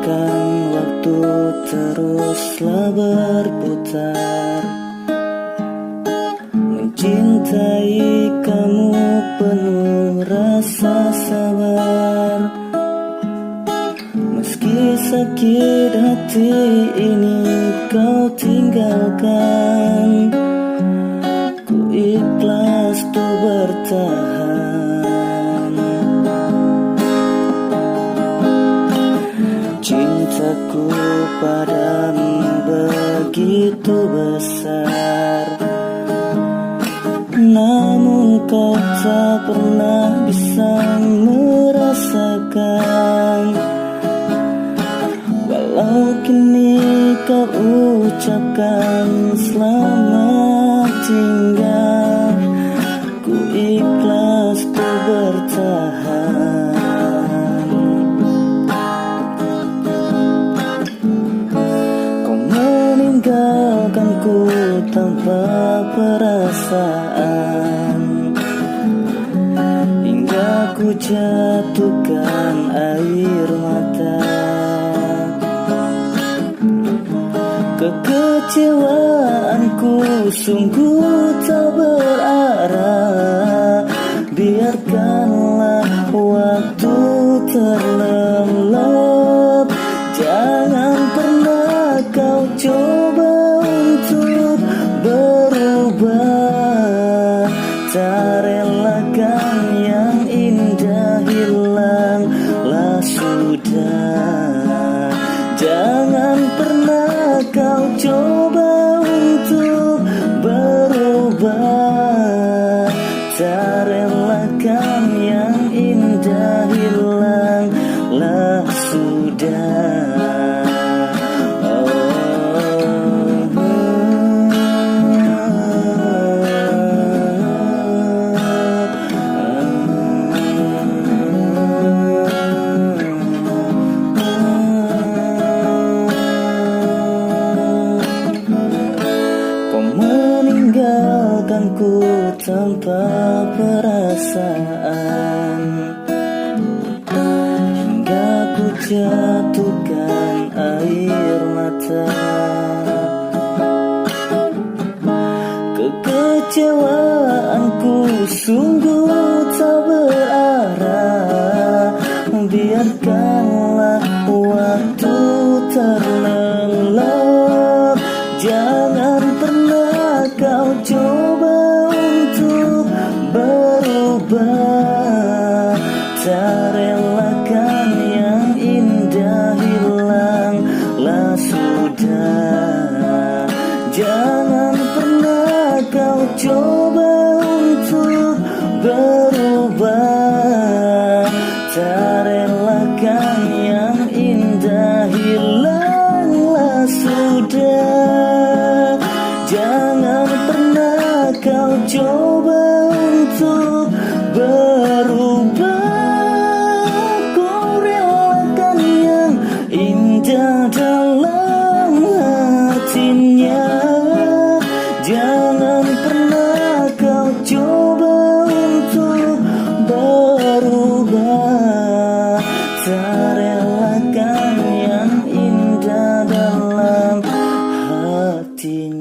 Biarkan waktu teruslah berputar, mencintai kamu penuh rasa sabar. Meski sakit hati ini kau tinggalkan, ku ikhlas tuh bertahan. Cintaku padamu begitu besar, namun kau tak pernah bisa merasakan. Walau kini kau ucapkan selamat tinggal, ku ikhlas ku bertahan. Kau meninggalkanku tanpa perasaan, hingga ku jatuhkan air mata. Kekecewaanku sungguh tak berarah. Biarkanlah waktu terlelap, jangan pernah kau coba untuk berubah. Tak relakan yang indah hilanglah sudah. Jangan pernah kau coba untuk berubah. Tak relakan yang indah hilanglah sudah. Meninggalkanku tanpa perasaan, hingga ku jatuhkan air mata. Kekecewaanku sungguh tak berarah. Biarkanlah waktu terlelap, jangan pernah kau coba untuk berubah. Tak relakan yang indah hilanglah sudah. Jangan pernah kau coba untuk berubah. Tak relakan yang indah hilanglah sudah. Jangan pernah kau coba untuk berubah. Kau relakan yang indah dalam hatinya. Jangan pernah kau coba untuk berubah. Tak relakan yang indah dalam hatinya.